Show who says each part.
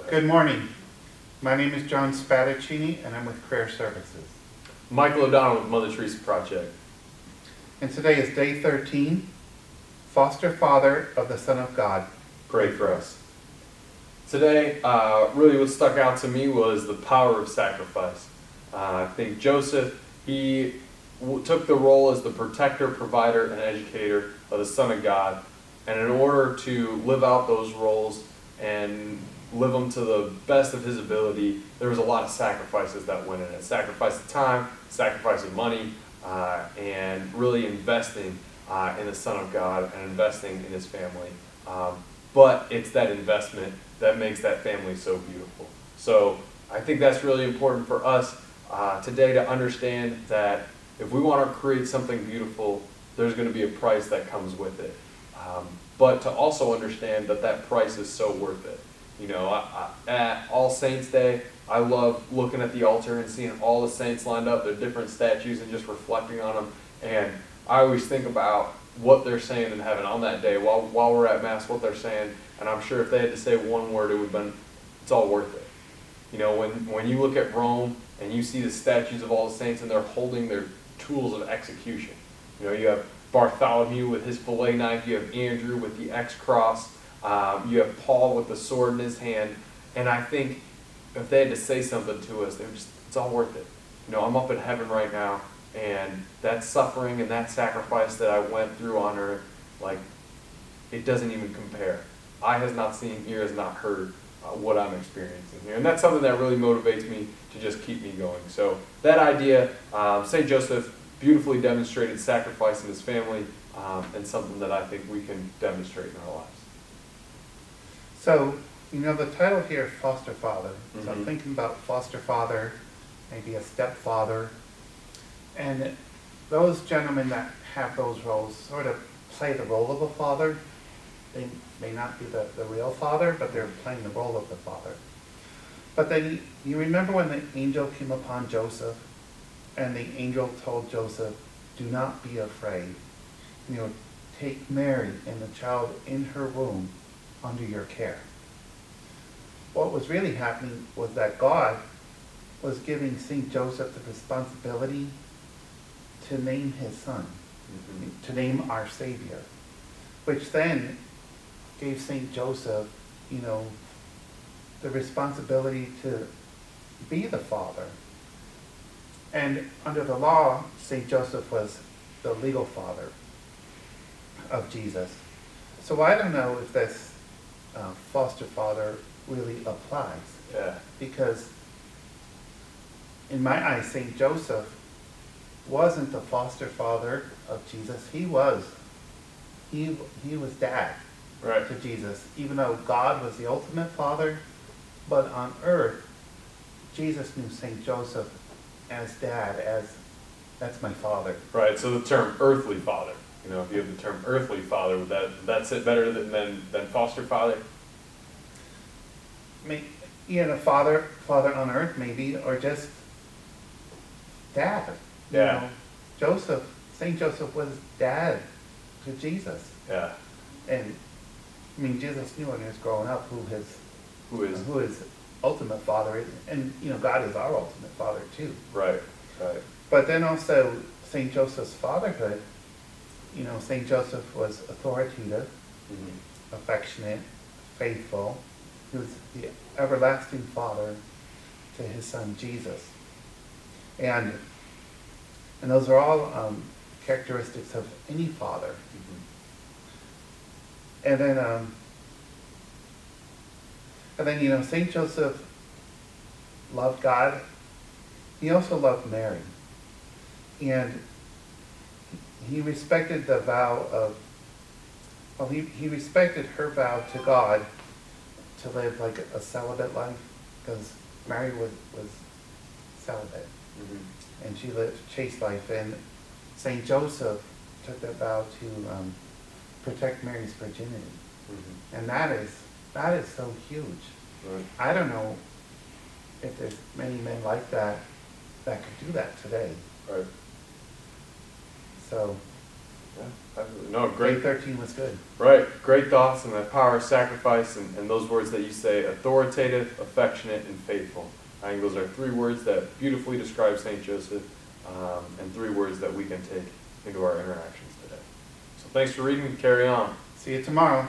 Speaker 1: Good morning. My name is John Spadaccini, and I'm with Prayer Services.
Speaker 2: Michael O'Donnell with Mother Teresa Project.
Speaker 1: And today is day 13, Foster Father of the Son of God.
Speaker 2: Pray for us. Today, really what stuck out to me was the power of sacrifice. I think Joseph, he took the role as the protector, provider, and educator of the Son of God. And in order to live out those roles and live them to the best of his ability, there was a lot of sacrifices that went in it. Sacrifice of time, sacrifice of money, and really investing in the Son of God and investing in his family. But it's that investment that makes that family so beautiful. So I think that's really important for us today to understand that if we want to create something beautiful, there's going to be a price that comes with it. But to also understand that that price is so worth it. You know, at All Saints Day, I love looking at the altar and seeing all the saints lined up, their different statues, and just reflecting on them. And I always think about what they're saying in heaven on that day while we're at Mass, what they're saying. And I'm sure if they had to say one word, it would have been, it's all worth it. You know, when you look at Rome and you see the statues of all the saints and they're holding their tools of execution. You know, you have Bartholomew with his fillet knife, you have Andrew with the X cross, you have Paul with the sword in his hand. And I think if they had to say something to us, they're just, it's all worth it. You know, I'm up in heaven right now, and that suffering and that sacrifice that I went through on earth, like, it doesn't even compare. Eye has not seen, ear has not heard what I'm experiencing here. And that's something that really motivates me to just keep me going. So that idea, St. Joseph beautifully demonstrated sacrifice in his family, and something that I think we can demonstrate in our lives.
Speaker 1: So, you know, the title here is Foster Father. So
Speaker 2: Mm-hmm.
Speaker 1: I'm thinking about foster father, maybe a stepfather. And those gentlemen that have those roles sort of play the role of a father. They may not be the real father, but they're playing the role of the father. But then you remember when the angel came upon Joseph, and the angel told Joseph, do not be afraid. You know, take Mary and the child in her womb under your care. What was really happening was that God was giving St. Joseph the responsibility to name his son, to name our Savior, which then gave St. Joseph, you know, the responsibility to be the father. And under the law, St. Joseph was the legal father of Jesus. So I don't know if this foster father really applies.
Speaker 2: Yeah.
Speaker 1: Because in my eyes, St. Joseph wasn't the foster father of Jesus. He was dad
Speaker 2: Right.
Speaker 1: to Jesus, even though God was the ultimate father. But on earth, Jesus knew St. Joseph as dad, as that's my father.
Speaker 2: Right. So the term earthly father, you know, if you have the term earthly father, that's it better than foster father?
Speaker 1: You know, father on earth maybe, or just dad. You
Speaker 2: Yeah.
Speaker 1: know, St. Joseph was dad to Jesus.
Speaker 2: Yeah.
Speaker 1: And I mean, Jesus knew when he was growing up who his ultimate father is. And, you know, God is our ultimate father too.
Speaker 2: Right. Right.
Speaker 1: But then also St. Joseph's fatherhood, you know, St. Joseph was authoritative, affectionate, faithful. He was the everlasting father to his son Jesus. And those are all characteristics of any father. And then, you know, St. Joseph loved God. He also loved Mary. And he respected the vow of, well, he respected her vow to God to live like a celibate life, because Mary was celibate. And she lived a chaste life. And St. Joseph took that vow to protect Mary's virginity. And that is so huge.
Speaker 2: Right.
Speaker 1: I don't know if there's many men like that could do that today.
Speaker 2: Right.
Speaker 1: So
Speaker 2: Yeah, absolutely. No,
Speaker 1: Day
Speaker 2: great.
Speaker 1: 13 was good.
Speaker 2: Right, great thoughts on that power of sacrifice and those words that you say, authoritative, affectionate, and faithful. I think those are 3 words that beautifully describe St. Joseph, and 3 words that we can take into our interactions today. So thanks for reading. Carry on.
Speaker 1: See you tomorrow.